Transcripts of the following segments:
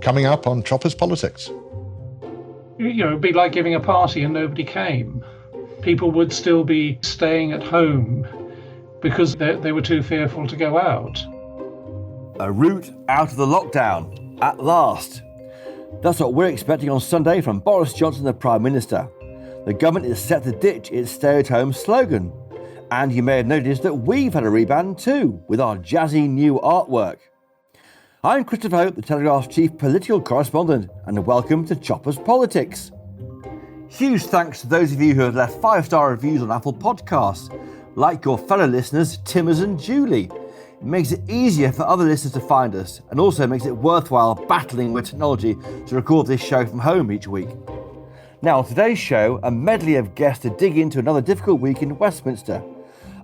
coming up on Choppers Politics. It'd be like giving a party and nobody came. People would still be staying at home because they were too fearful to go out. A route out of the lockdown, at last. That's what we're expecting on Sunday from Boris Johnson, the Prime Minister. The government is set to ditch its stay-at-home slogan. And you may have noticed that we've had a rebrand too, with our jazzy new artwork. I'm Christopher Hope, the Telegraph's chief political correspondent, and welcome to Choppers Politics. Huge thanks to those of you who have left 5-star reviews on Apple Podcasts, like your fellow listeners Timmers and Julie. It makes it easier for other listeners to find us, and also makes it worthwhile battling with technology to record this show from home each week. Now, on today's show, a medley of guests to dig into another difficult week in Westminster.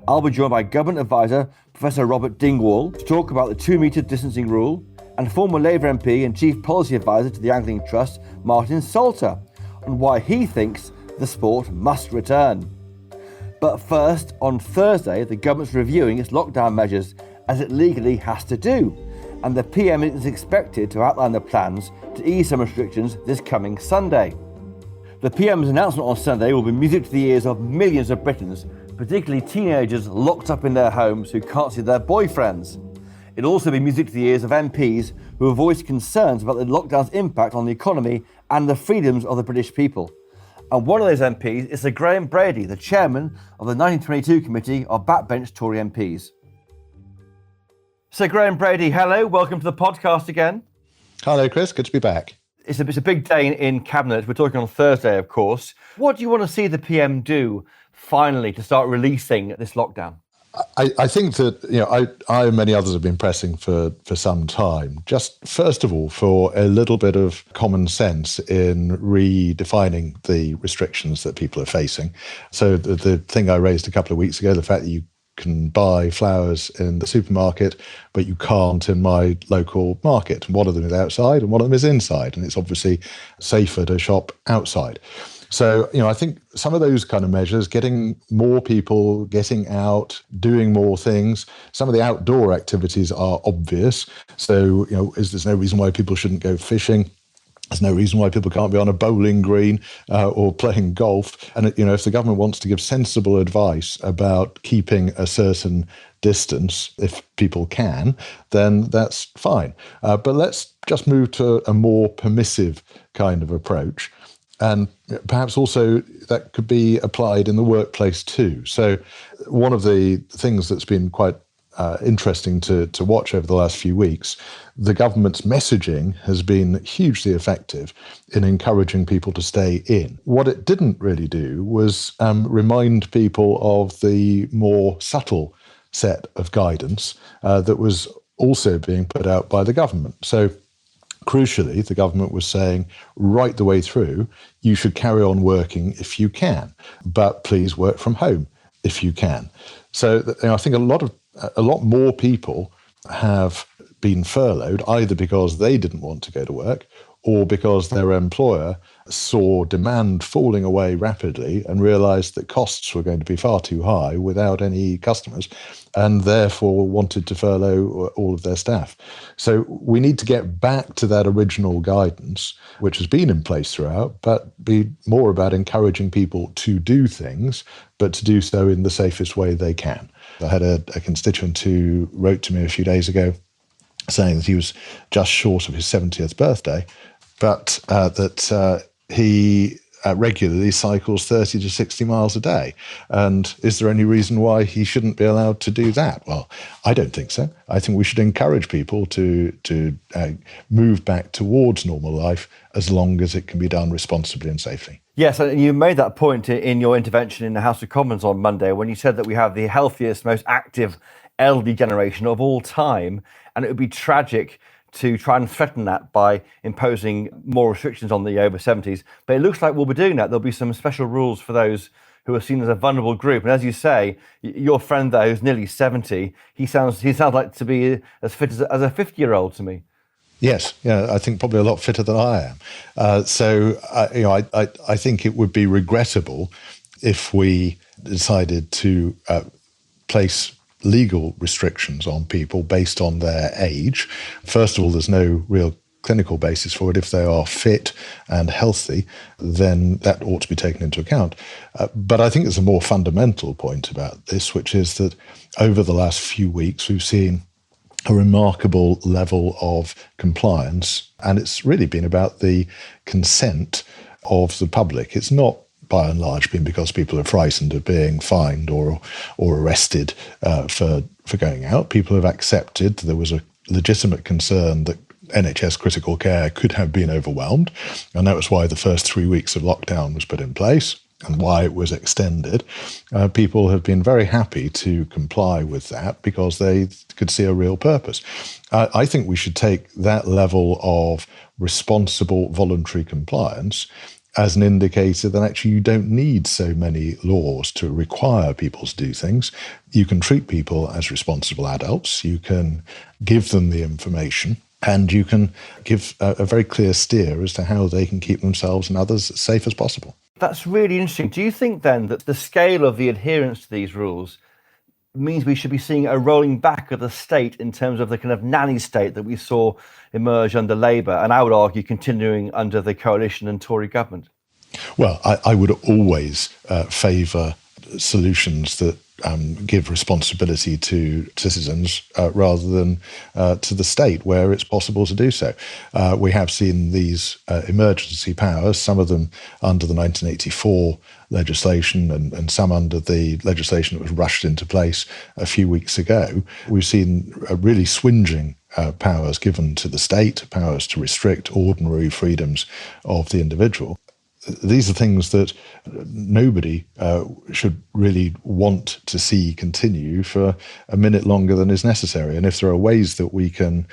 I'll be joined by Government Advisor Professor Robert Dingwall to talk about the 2-metre distancing rule, and former Labour MP and Chief Policy Advisor to the Angling Trust, Martin Salter, on why he thinks the sport must return. But first, on Thursday, the government's reviewing its lockdown measures, as it legally has to do, and the PM is expected to outline the plans to ease some restrictions this coming Sunday. The PM's announcement on Sunday will be music to the ears of millions of Britons, particularly teenagers locked up in their homes who can't see their boyfriends. It'll also be music to the ears of MPs who have voiced concerns about the lockdown's impact on the economy and the freedoms of the British people. And one of those MPs is Sir Graham Brady, the chairman of the 1922 committee of backbench Tory MPs. Sir Graham Brady, hello, welcome to the podcast again. Hello, Chris, good to be back. It's a big day in Cabinet. We're talking on Thursday, of course. What do you want to see the PM do, finally, to start releasing this lockdown? I think that, I and many others have been pressing for some time, just first of all, for a little bit of common sense in redefining the restrictions that people are facing. So the thing I raised a couple of weeks ago, the fact that you can buy flowers in the supermarket, but you can't in my local market. One of them is outside and one of them is inside, and it's obviously safer to shop outside. So, I think some of those kind of measures, getting more people getting out, doing more things, some of the outdoor activities are obvious. So, there's no reason why people shouldn't go fishing. There's no reason why people can't be on a bowling green or playing golf. And, if the government wants to give sensible advice about keeping a certain distance, if people can, then that's fine. But let's just move to a more permissive kind of approach. And perhaps also that could be applied in the workplace too. So one of the things that's been quite interesting to watch over the last few weeks, the government's messaging has been hugely effective in encouraging people to stay in. What it didn't really do was remind people of the more subtle set of guidance that was also being put out by the government. So crucially, the government was saying right the way through, you should carry on working if you can, but please work from home if you can. So I think a lot more people have been furloughed, either because they didn't want to go to work or because their employer saw demand falling away rapidly and realised that costs were going to be far too high without any customers, and therefore wanted to furlough all of their staff. So we need to get back to that original guidance, which has been in place throughout, but be more about encouraging people to do things, but to do so in the safest way they can. I had a constituent who wrote to me a few days ago saying that he was just short of his 70th birthday, but that he regularly cycles 30 to 60 miles a day. And is there any reason why he shouldn't be allowed to do that? Well, I don't think so. I think we should encourage people to move back towards normal life as long as it can be done responsibly and safely. Yes, and you made that point in your intervention in the House of Commons on Monday when you said that we have the healthiest, most active elderly generation of all time, and it would be tragic to try and threaten that by imposing more restrictions on the over 70s. But it looks like we'll be doing that. There'll be some special rules for those who are seen as a vulnerable group. And as you say, your friend there who's nearly 70, he sounds like to be as fit as a 50-year-old to me. Yes, yeah, I think probably a lot fitter than I am. So I think it would be regrettable if we decided to place legal restrictions on people based on their age. First of all, there's no real clinical basis for it, if they are fit and healthy, then that ought to be taken into account. But I think there's a more fundamental point about this, which is that over the last few weeks, we've seen a remarkable level of compliance, and it's really been about the consent of the public. It's not by and large been because people are frightened of being fined or arrested for going out. People have accepted there was a legitimate concern that NHS critical care could have been overwhelmed, and that was why the first 3 weeks of lockdown was put in place and why it was extended. People have been very happy to comply with that because they could see a real purpose. I think we should take that level of responsible voluntary compliance as an indicator that actually you don't need so many laws to require people to do things. You can treat people as responsible adults, you can give them the information, and you can give a very clear steer as to how they can keep themselves and others as safe as possible. That's really interesting. Do you think then that the scale of the adherence to these rules means we should be seeing a rolling back of the state in terms of the kind of nanny state that we saw emerge under Labour, and I would argue continuing under the coalition and Tory government? Well, I would always favour solutions that give responsibility to citizens rather than to the state where it's possible to do so. We have seen these emergency powers, some of them under the 1984 legislation and some under the legislation that was rushed into place a few weeks ago. We've seen really swinging powers given to the state, powers to restrict ordinary freedoms of the individual. These are things that nobody should really want to see continue for a minute longer than is necessary. And if there are ways that we can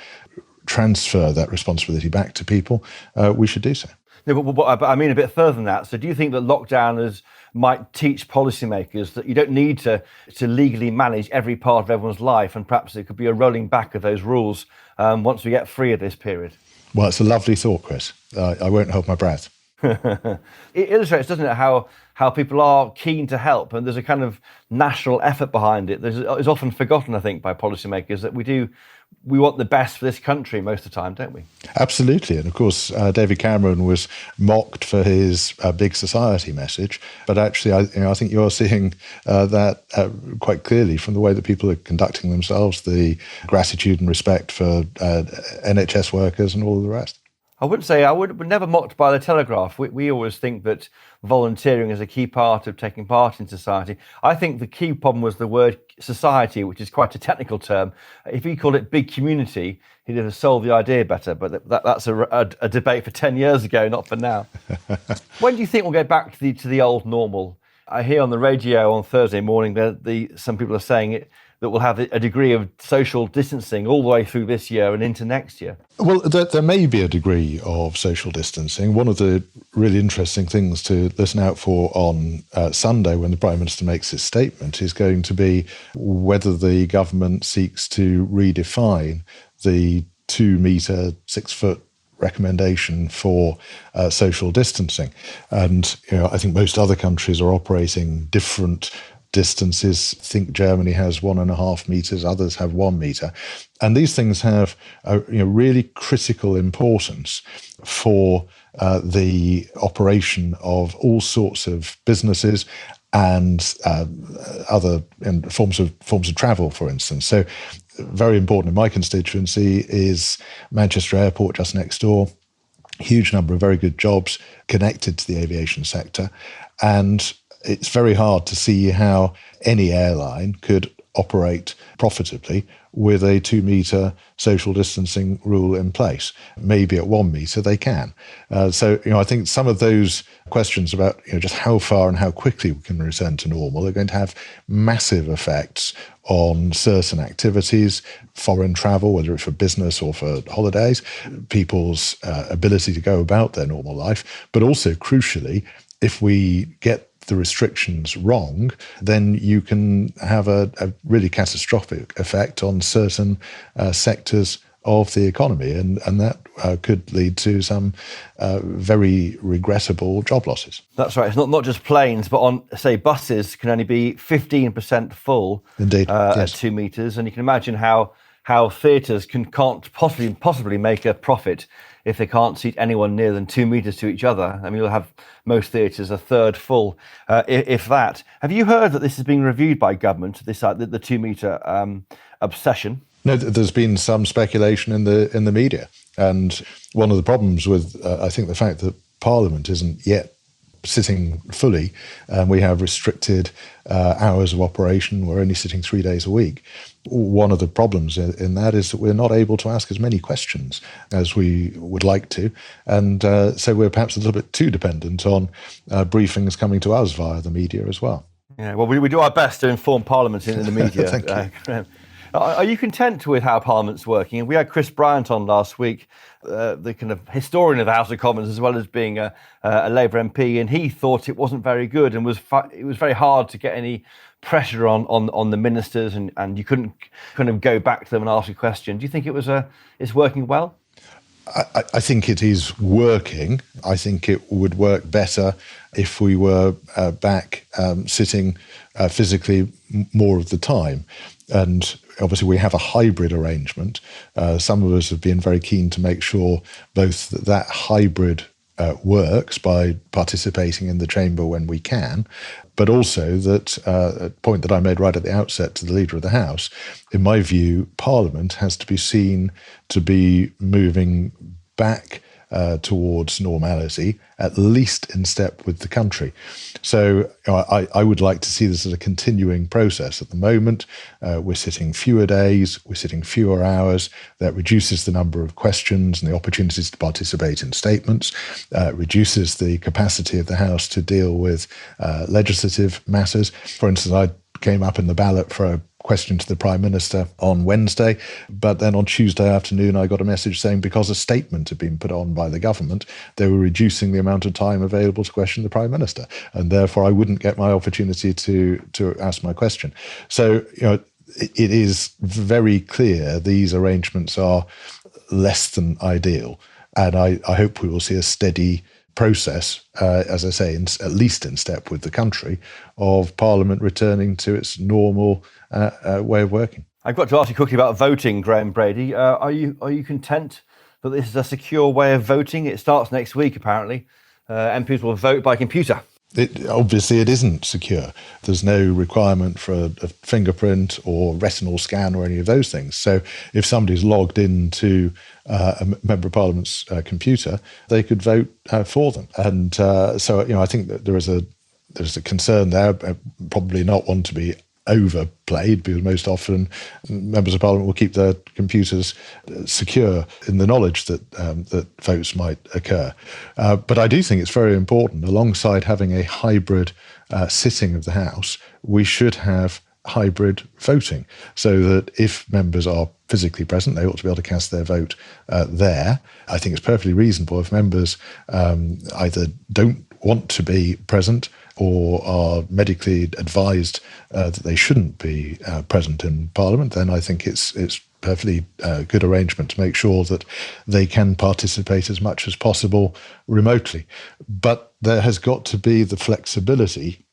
transfer that responsibility back to people, we should do so. No, but I mean a bit further than that. So do you think that lockdowners might teach policymakers that you don't need to legally manage every part of everyone's life, and perhaps it could be a rolling back of those rules once we get free of this period? Well, it's a lovely thought, Chris. I won't hold my breath. It illustrates, doesn't it, how people are keen to help, and there's a kind of national effort behind it. It's often forgotten, I think, by policymakers that we want the best for this country most of the time, don't we? Absolutely. And of course, David Cameron was mocked for his big society message. But actually, I think you're seeing that quite clearly from the way that people are conducting themselves, the gratitude and respect for NHS workers and all of the rest. I wouldn't say we're never mocked by the Telegraph. We always think that volunteering is a key part of taking part in society. I think the key problem was the word society, which is quite a technical term. If he called it big community, he'd have solved the idea better. But that's a debate for 10 years ago, not for now. When do you think we'll go back to the old normal? I hear on the radio on Thursday morning that some people are saying that we'll have a degree of social distancing all the way through this year and into next year. Well, there may be a degree of social distancing. One of the really interesting things to listen out for on Sunday when the Prime Minister makes his statement is going to be whether the government seeks to redefine the 2 metre, 6 foot recommendation for social distancing. And I think most other countries are operating different distances. I think Germany has 1.5 metres, others have 1 metre. And these things have really critical importance for the operation of all sorts of businesses and other forms of travel, for instance. So very important in my constituency is Manchester Airport, just next door. Huge number of very good jobs connected to the aviation sector. And it's very hard to see how any airline could operate profitably with a 2 metre social distancing rule in place. Maybe at 1 metre they can. So I think some of those questions about just how far and how quickly we can return to normal are going to have massive effects on certain activities, foreign travel, whether it's for business or for holidays, people's ability to go about their normal life, but also crucially, if we get the restrictions wrong, then you can have a really catastrophic effect on certain sectors of the economy, and that could lead to some very regrettable job losses. That's right. It's not just planes, but on, say, buses can only be 15% full. Indeed, At yes. 2 metres, and you can imagine how how theatres can't possibly make a profit if they can't seat anyone nearer than 2 metres to each other. I mean, you'll have most theatres a third full, if that. Have you heard that this is being reviewed by government, this the 2 metre obsession? No, there's been some speculation in the media, and one of the problems with I think the fact that Parliament isn't yet sitting fully, and we have restricted hours of operation. We're only sitting 3 days a week. One of the problems in that is that we're not able to ask as many questions as we would like to, and so we're perhaps a little bit too dependent on briefings coming to us via the media as well. Yeah, well, we do our best to inform Parliament in the media. Thank you. Are you content with how Parliament's working? We had Chris Bryant on last week, the kind of historian of the House of Commons, as well as being a Labour MP, and he thought it wasn't very good, and it was very hard to get any pressure on the ministers, and you couldn't kind of go back to them and ask a question. Do you think it's working well? I think it is working. I think it would work better if we were back sitting physically more of the time. And obviously we have a hybrid arrangement. Some of us have been very keen to make sure both that hybrid works by participating in the chamber when we can, but also that a point that I made right at the outset to the Leader of the House, in my view, Parliament has to be seen to be moving back towards normality, at least in step with the country. So I would like to see this as a continuing process. At the moment, we're sitting fewer days, we're sitting fewer hours. That reduces the number of questions and the opportunities to participate in statements, reduces the capacity of the House to deal with legislative matters. For instance, I came up in the ballot for a question to the Prime Minister on Wednesday, but then on Tuesday afternoon I got a message saying because a statement had been put on by the government, they were reducing the amount of time available to question the Prime Minister, and therefore I wouldn't get my opportunity to ask my question. So, it is very clear these arrangements are less than ideal, and I hope we will see a steady process, as I say, at least in step with the country, of Parliament returning to its normal way of working. I've got to ask you quickly about voting, Graham Brady. Are you content that this is a secure way of voting? It starts next week, apparently. MPs will vote by computer. Obviously, it isn't secure. There's no requirement for a fingerprint or retinal scan or any of those things. So if somebody's logged into a Member of Parliament's computer, they could vote for them. And so, I think that there's a concern there, probably not one to be overplayed, because most often members of Parliament will keep their computers secure in the knowledge that that votes might occur. But I do think it's very important, alongside having a hybrid sitting of the House, we should have hybrid voting, so that if members are physically present, they ought to be able to cast their vote there. I think it's perfectly reasonable if members either don't want to be present or are medically advised that they shouldn't be present in Parliament, then I think it's perfectly good arrangement to make sure that they can participate as much as possible remotely. But there has got to be the flexibility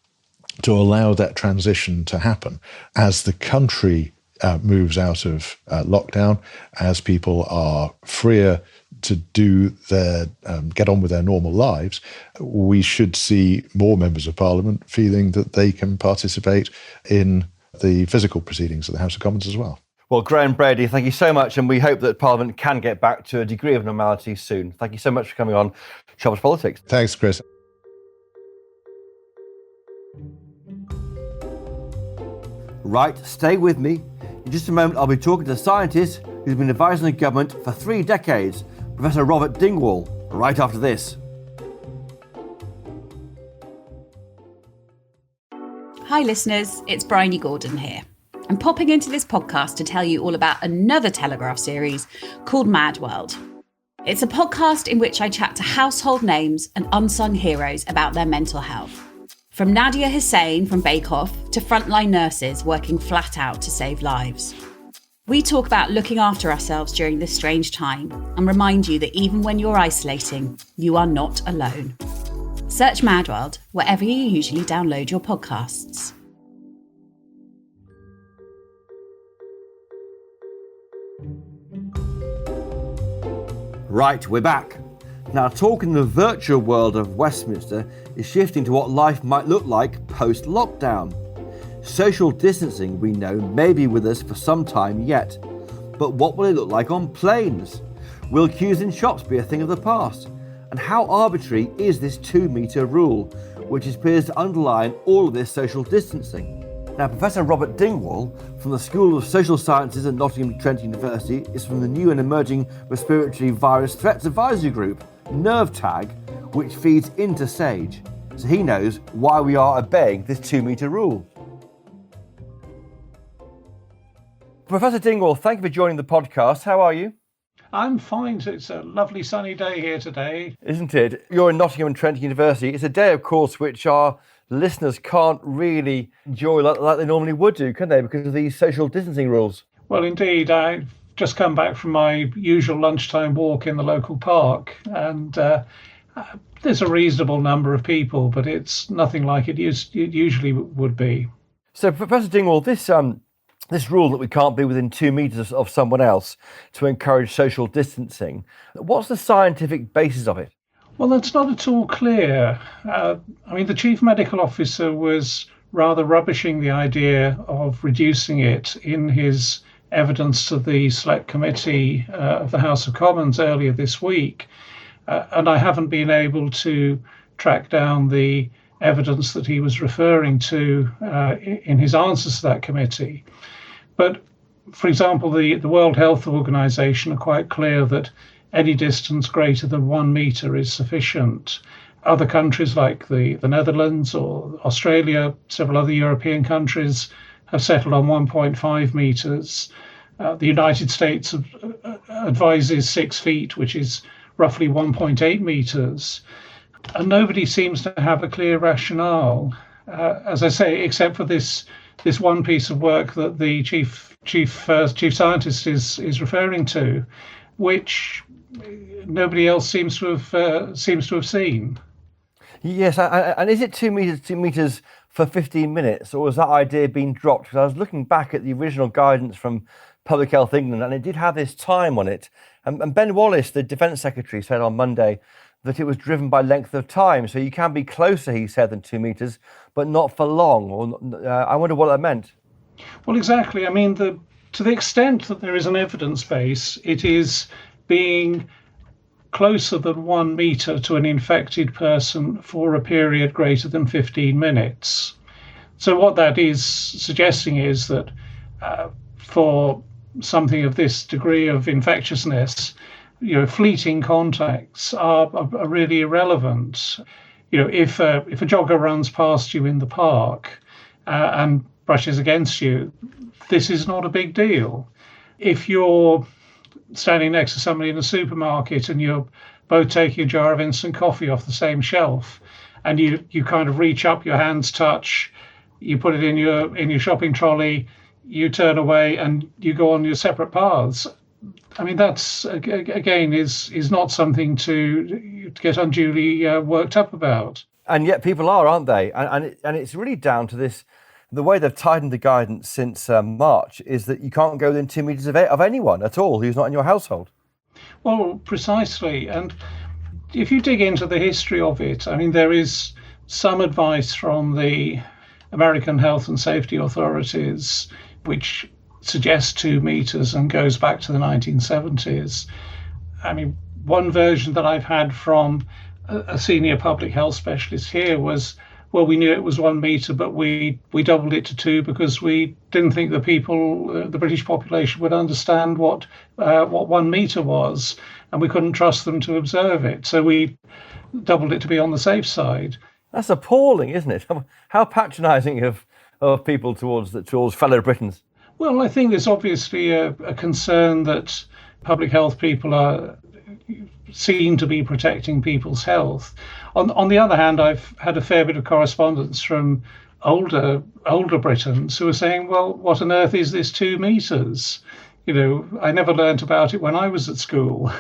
to allow that transition to happen as the country moves out of lockdown, as people are freer to do get on with their normal lives. We should see more members of Parliament feeling that they can participate in the physical proceedings of the House of Commons as well. Well, Graham Brady, thank you so much, and we hope that Parliament can get back to a degree of normality soon. Thank you so much for coming on Choppers Politics. Thanks, Chris. Right, stay with me. In just a moment, I'll be talking to a scientist who's been advising the government for 3 decades, Professor Robert Dingwall, right after this. Hi listeners, it's Bryony Gordon here. I'm popping into this podcast to tell you all about another Telegraph series called Mad World. It's a podcast in which I chat to household names and unsung heroes about their mental health. From Nadia Hussain from Bake Off to frontline nurses working flat out to save lives. We talk about looking after ourselves during this strange time and remind you that even when you're isolating, you are not alone. Search Mad World wherever you usually download your podcasts. Right, we're back. Now, talk in the virtual world of Westminster is shifting to what life might look like post-lockdown. Social distancing, we know, may be with us for some time yet. But what will it look like on planes? Will queues in shops be a thing of the past? And how arbitrary is this 2 metre rule, which appears to underline all of this social distancing? Now, Professor Robert Dingwall from the School of Social Sciences at Nottingham Trent University is from the new and emerging respiratory virus threats advisory group, NerveTag, which feeds into SAGE. So he knows why we are obeying this 2 metre rule. Professor Dingwall, thank you for joining the podcast. How are you? I'm fine. It's a lovely sunny day here today. Isn't it? You're in Nottingham and Trent University. It's a day, of course, which our listeners can't really enjoy like they normally would do, can they, because of these social distancing rules? Well, indeed. I've just come back from my usual lunchtime walk in the local park, and there's a reasonable number of people, but it's nothing like it usually would be. So, Professor Dingwall, this rule that we can't be within 2 metres of someone else to encourage social distancing, what's the scientific basis of it? Well, that's not at all clear. The chief medical officer was rather rubbishing the idea of reducing it in his evidence to the Select Committee of the House of Commons earlier this week. And I haven't been able to track down the evidence that he was referring to in his answers to that committee. But, for example, the World Health Organization are quite clear that any distance greater than 1 metre is sufficient. Other countries like the Netherlands or Australia, several other European countries have settled on 1.5 metres. The United States advises 6 feet, which is roughly 1.8 metres. And nobody seems to have a clear rationale, as I say, except for this one piece of work that the chief scientist is referring to, which nobody else seems to have seen. Yes, and is it 2 metres for 15 minutes, or has that idea been dropped? Because I was looking back at the original guidance from Public Health England, and it did have this time on it. And Ben Wallace, the Defence Secretary, said on Monday that it was driven by length of time. So you can be closer, he said, than 2 metres, but not for long. I wonder what that meant. Well, exactly. I mean, to the extent that there is an evidence base, it is being closer than 1 metre to an infected person for a period greater than 15 minutes. So what that is suggesting is that for something of this degree of infectiousness, fleeting contacts are really irrelevant. If a jogger runs past you in the park and brushes against you, this is not a big deal. If you're standing next to somebody in a supermarket and you're both taking a jar of instant coffee off the same shelf, and you kind of reach up, your hands touch, you put it in your shopping trolley, you turn away and you go on your separate paths. I mean, that's again is not something to get unduly worked up about. And yet people are, aren't they? And it's really down to this. The way they've tightened the guidance since March is that you can't go within 2 metres of anyone at all who's not in your household. Well, precisely. And if you dig into the history of it, I mean, there is some advice from the American health and safety authorities which suggests 2 metres and goes back to the 1970s. I mean, one version that I've had from a senior public health specialist here was, well, we knew it was 1 metre, but we doubled it to 2 because we didn't think the British population would understand what 1 metre was, and we couldn't trust them to observe it. So we doubled it to be on the safe side. That's appalling, isn't it? How patronising of people towards fellow Britons. Well, I think there's obviously a concern that public health people seem to be protecting people's health. On the other hand, I've had a fair bit of correspondence from older Britons who are saying, well, what on earth is this 2 metres? I never learnt about it when I was at school.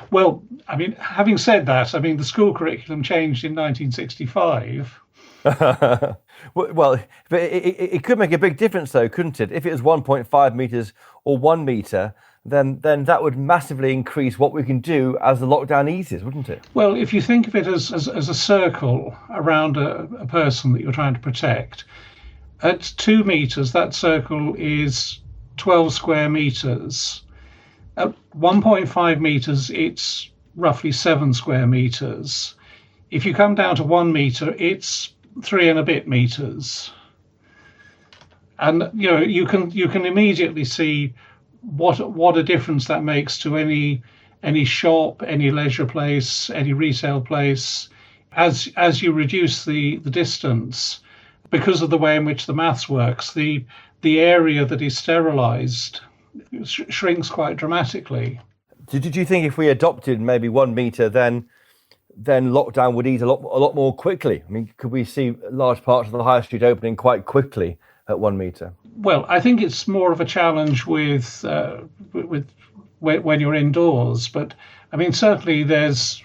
Well, I mean, having said that, I mean, the school curriculum changed in 1965. Well, but it could make a big difference, though, couldn't it? If it was 1.5 metres or 1 metre, then that would massively increase what we can do as the lockdown eases, wouldn't it? Well, if you think of it as a circle around a person that you're trying to protect, at 2 metres, that circle is 12 square metres. At 1.5 metres, it's roughly 7 square metres. If you come down to 1 metre, it's 3 and a bit metres. And you can immediately see what a difference that makes to any shop, any leisure place, any retail place. As you reduce the distance, because of the way in which the maths works, the area that is sterilised shrinks quite dramatically. Did you think if we adopted maybe 1 metre, then lockdown would ease a lot more quickly? I mean, could we see large parts of the high street opening quite quickly at 1 metre? Well, I think it's more of a challenge with when you're indoors. But I mean, certainly there's,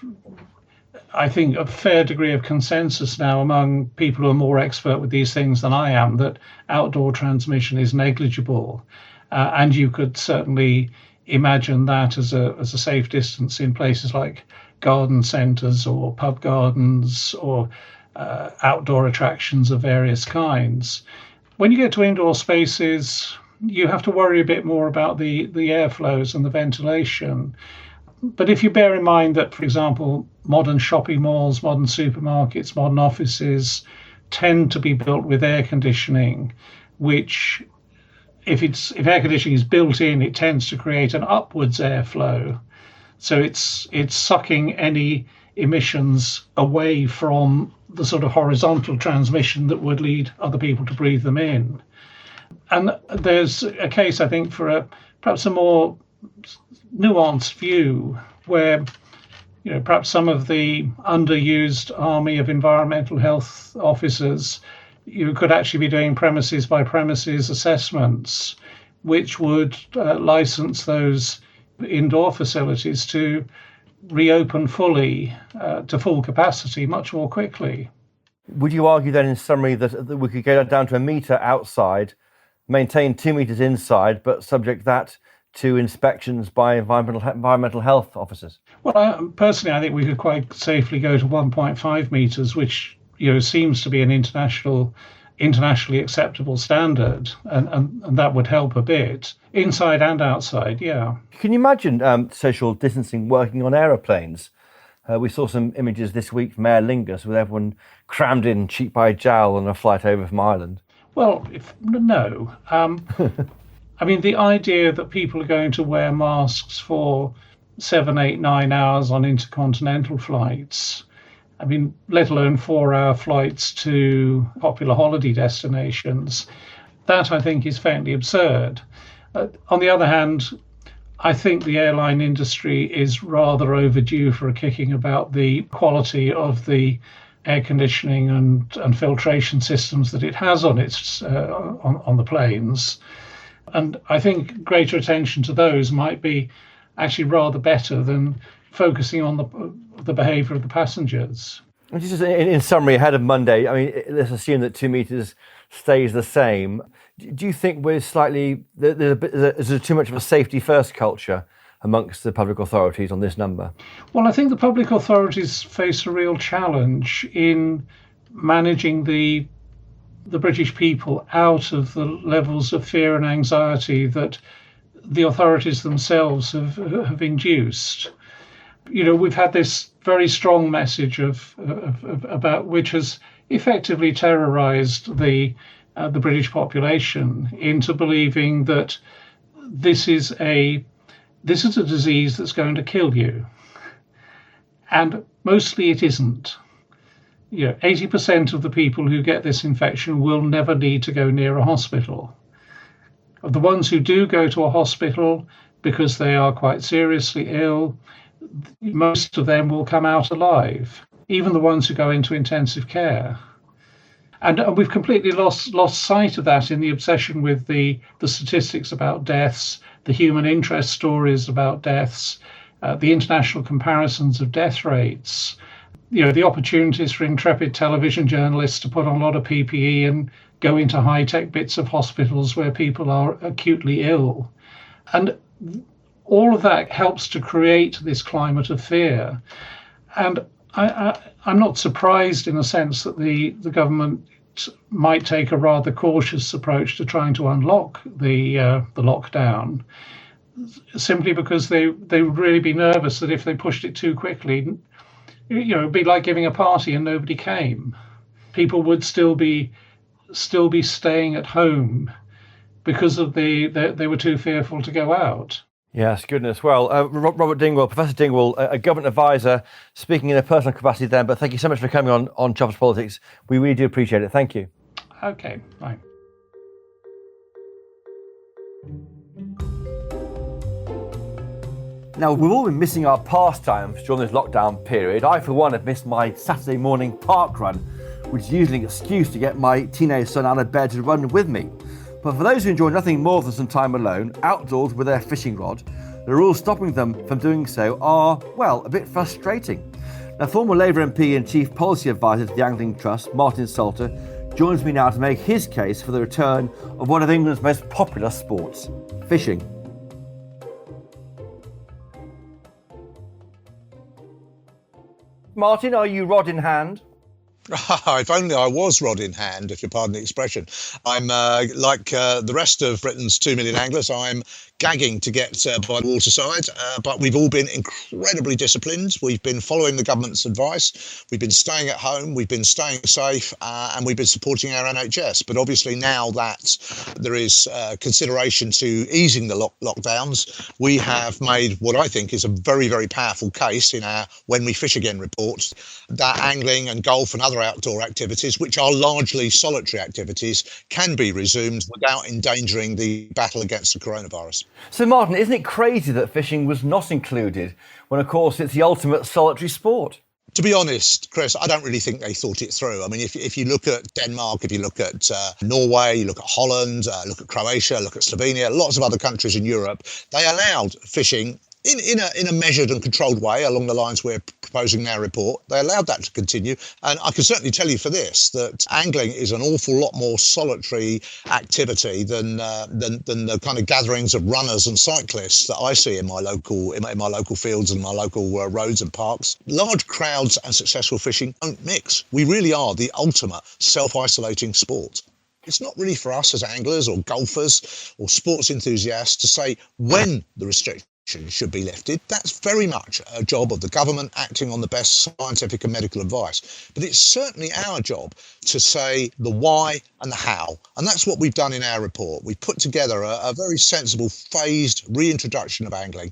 I think, a fair degree of consensus now among people who are more expert with these things than I am that outdoor transmission is negligible, and you could certainly imagine that as a safe distance in places like garden centres or pub gardens or outdoor attractions of various kinds. When you get to indoor spaces, you have to worry a bit more about the airflows and the ventilation. But if you bear in mind that, for example, modern shopping malls, modern supermarkets, modern offices tend to be built with air conditioning, which if air conditioning is built in, it tends to create an upwards airflow. So it's sucking any emissions away from the sort of horizontal transmission that would lead other people to breathe them in. And there's a case, I think, for perhaps a more nuanced view where, perhaps some of the underused army of environmental health officers, you could actually be doing premises by premises assessments, which would license those indoor facilities to reopen fully to full capacity much more quickly. Would you argue then, in summary, that we could go down to 1 metre outside, maintain 2 metres inside, but subject that to inspections by environmental health officers? Well, personally, I think we could quite safely go to 1.5 metres, which seems to be an internationally acceptable standard, and that would help a bit, inside and outside, yeah. Can you imagine social distancing working on aeroplanes? We saw some images this week from Aer Lingus with everyone crammed in cheek by jowl on a flight over from Ireland. Well, no. I mean, the idea that people are going to wear masks for 7, 8, 9 hours on intercontinental flights, I mean, let alone 4-hour flights to popular holiday destinations, that I think is faintly absurd. On the other hand, I think the airline industry is rather overdue for a kicking about the quality of the air conditioning and filtration systems that it has on its on the planes. And I think greater attention to those might be actually rather better than focusing on the behaviour of the passengers. Just in summary, ahead of Monday, I mean, let's assume that 2 metres stays the same. Do you think we're there's too much of a safety first culture amongst the public authorities on this number? Well, I think the public authorities face a real challenge in managing the British people out of the levels of fear and anxiety that the authorities themselves have induced. We've had this very strong message about which has effectively terrorised the British population into believing that this is a disease that's going to kill you, and mostly it isn't. 80% of the people who get this infection will never need to go near a hospital. Of the ones who do go to a hospital because they are quite seriously ill, most of them will come out alive, even the ones who go into intensive care. And we've completely lost sight of that in the obsession with the statistics about deaths, the human interest stories about deaths, the international comparisons of death rates. the opportunities for intrepid television journalists to put on a lot of PPE and go into high-tech bits of hospitals where people are acutely ill. And all of that helps to create this climate of fear. And I'm not surprised in a sense that the government might take a rather cautious approach to trying to unlock the lockdown, simply because they would really be nervous that if they pushed it too quickly, it'd be like giving a party and nobody came. People would still be staying at home because of they were too fearful to go out. Yes, goodness. Well, Robert Dingwall, Professor Dingwall, a government advisor, speaking in a personal capacity then, but thank you so much for coming on Jobs Politics. We really do appreciate it. Thank you. Okay, fine. Now, we've all been missing our pastimes during this lockdown period. I, for one, have missed my Saturday morning park run, which is usually an excuse to get my teenage son out of bed to run with me. But for those who enjoy nothing more than some time alone, outdoors with their fishing rod, the rules stopping them from doing so are, well, a bit frustrating. Now, former Labour MP and Chief Policy Advisor to the Angling Trust, Martin Salter, joins me now to make his case for the return of one of England's most popular sports, fishing. Martin, are you rod in hand? If only I was rod in hand, if you pardon the expression. I'm like the rest of Britain's 2 million anglers, I'm gagging to get by the waterside, but we've all been incredibly disciplined. We've been following the government's advice. We've been staying at home. We've been staying safe, and we've been supporting our NHS. But obviously now that there is consideration to easing the lockdowns, we have made what I think is a very, very powerful case in our When We Fish Again report that angling and golf and other outdoor activities, which are largely solitary activities, can be resumed without endangering the battle against the coronavirus. So, Martin, isn't it crazy that fishing was not included when, of course, it's the ultimate solitary sport? To be honest, Chris, I don't really think they thought it through. I mean, if you look at Denmark, if you look at Norway, you look at Holland, look at Croatia, look at Slovenia, lots of other countries in Europe, they allowed fishing in a measured and controlled way along the lines we're proposing in our report. They allowed that to continue. And I can certainly tell you for this, that angling is an awful lot more solitary activity than the kind of gatherings of runners and cyclists that I see in my local fields and my local roads and parks. Large crowds and successful fishing don't mix. We really are the ultimate self-isolating sport. It's not really for us as anglers or golfers or sports enthusiasts to say when the restrictions should be lifted. That's very much a job of the government acting on the best scientific and medical advice. But it's certainly our job to say the why and the how. And that's what we've done in our report. We've put together a very sensible phased reintroduction of angling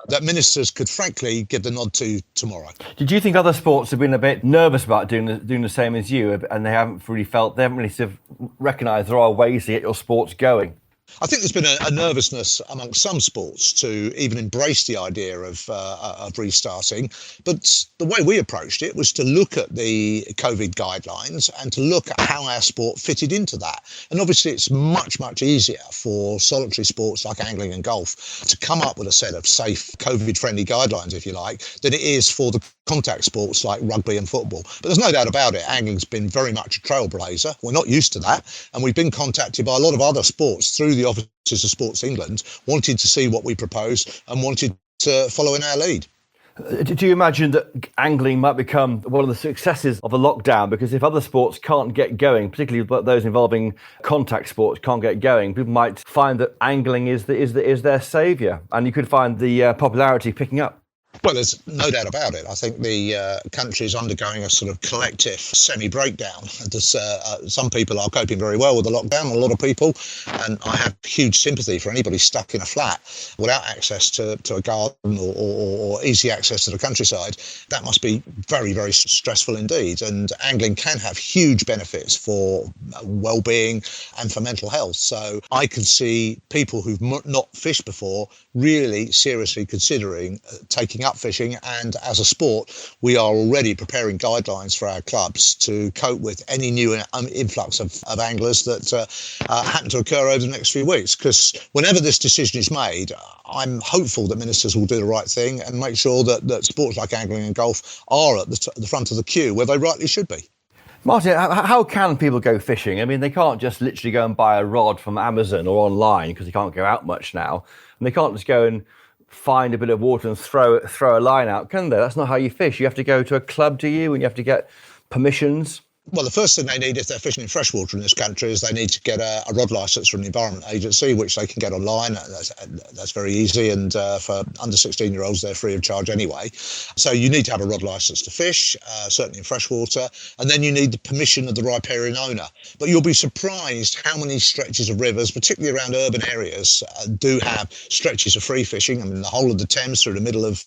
that ministers could frankly give the nod to tomorrow. Did you think other sports have been a bit nervous about doing the same as you, and they haven't really sort of recognised there are ways to get your sports going? I think there's been a nervousness amongst some sports to even embrace the idea of restarting. But the way we approached it was to look at the COVID guidelines and to look at how our sport fitted into that. And obviously it's much, much easier for solitary sports like angling and golf to come up with a set of safe COVID-friendly guidelines, if you like, than it is for the contact sports like rugby and football. But there's no doubt about it, angling's been very much a trailblazer. We're not used to that. And we've been contacted by a lot of other sports through the offices of Sports England, wanted to see what we propose and wanted to follow in our lead. Do you imagine that angling might become one of the successes of the lockdown? Because if other sports can't get going, particularly those involving contact sports can't get going, people might find that angling is their saviour, and you could find the popularity picking up. Well, there's no doubt about it. I think the country is undergoing a sort of collective semi-breakdown. Some people are coping very well with the lockdown, a lot of people, and I have huge sympathy for anybody stuck in a flat without access to a garden or easy access to the countryside. That must be very, very stressful indeed. And angling can have huge benefits for well-being and for mental health. So I can see people who've not fished before really seriously considering taking taking up fishing, and as a sport, we are already preparing guidelines for our clubs to cope with any new influx of anglers that happen to occur over the next few weeks. Because whenever this decision is made, I'm hopeful that ministers will do the right thing and make sure that sports like angling and golf are at the front of the queue where they rightly should be. Martin, how can people go fishing? I mean, they can't just literally go and buy a rod from Amazon or online because they can't go out much now. And they can't just go and find a bit of water and throw a line out, can they? That's not how you fish. You have to go to a club, do you? And you have to get permissions. Well, the first thing they need if they're fishing in freshwater in this country is they need to get a rod licence from the Environment Agency, which they can get online. That's very easy, and for under 16-year-olds, they're free of charge anyway. So you need to have a rod licence to fish, certainly in freshwater, and then you need the permission of the riparian owner. But you'll be surprised how many stretches of rivers, particularly around urban areas, do have stretches of free fishing. I mean, the whole of the Thames through the middle of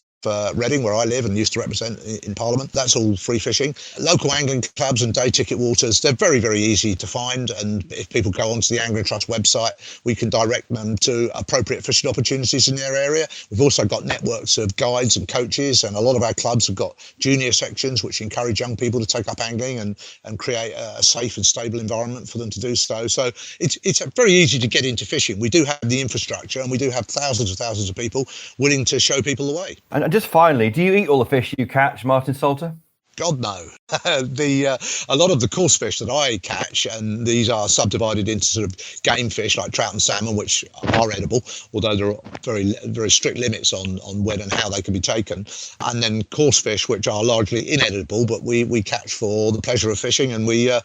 Reading, where I live and used to represent in Parliament, that's all free fishing. Local angling clubs and day ticket waters, they're very, very easy to find, and if people go onto the Angling Trust website, we can direct them to appropriate fishing opportunities in their area. We've also got networks of guides and coaches, and a lot of our clubs have got junior sections which encourage young people to take up angling and create a safe and stable environment for them to do so. So it's very easy to get into fishing. We do have the infrastructure, and we do have thousands of people willing to show people the way. And just finally, do you eat all the fish you catch, Martin Salter? God, no. A lot of the coarse fish that I catch, and these are subdivided into sort of game fish like trout and salmon, which are edible, although there are very, very strict limits on when and how they can be taken. And then coarse fish, which are largely inedible, but we catch for the pleasure of fishing, and we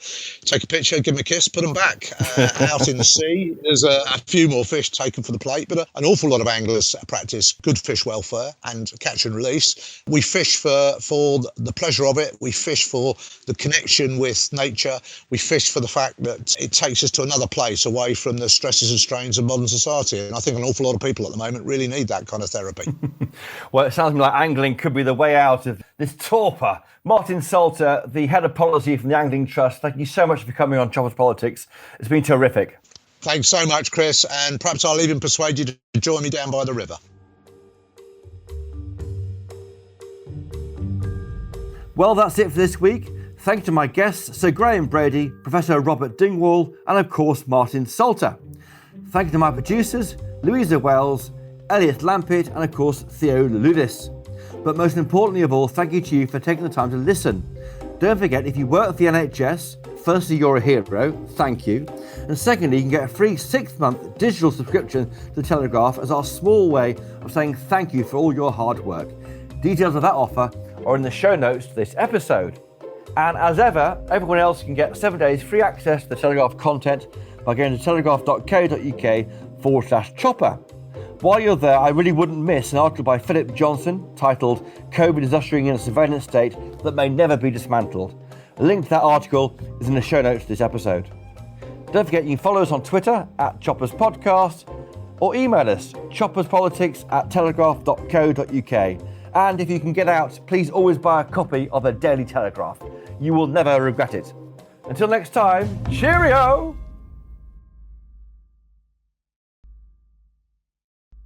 take a picture, give them a kiss, put them back. Out in the sea, there's a few more fish taken for the plate, but an awful lot of anglers practice good fish welfare and catch and release. We fish for the pleasure of it. We fish for the connection with nature. We fish for the fact that it takes us to another place away from the stresses and strains of modern society. And I think an awful lot of people at the moment really need that kind of therapy. Well, it sounds like angling could be the way out of this torpor. Martin Salter, the head of policy from the Angling Trust, thank you so much for coming on Choppers Politics. It's been terrific. Thanks so much, Chris. And perhaps I'll even persuade you to join me down by the river. Well, that's it for this week. Thank you to my guests, Sir Graham Brady, Professor Robert Dingwall, and of course, Martin Salter. Thank you to my producers, Louisa Wells, Elliot Lampitt, and of course, Theo Luludis. But most importantly of all, thank you to you for taking the time to listen. Don't forget, if you work for the NHS, firstly, you're a hero, thank you. And secondly, you can get a free 6-month digital subscription to the Telegraph as our small way of saying thank you for all your hard work. Details of that offer are in the show notes to this episode. And as ever, everyone else can get 7 days free access to the Telegraph content by going to telegraph.co.uk/chopper. While you're there, I really wouldn't miss an article by Philip Johnson titled "COVID is ushering in a surveillance state that may never be dismantled." A link to that article is in the show notes to this episode. Don't forget you can follow us on Twitter @ChoppersPodcast or email us chopperspolitics@telegraph.co.uk. And if you can get out, please always buy a copy of the Daily Telegraph. You will never regret it. Until next time, cheerio!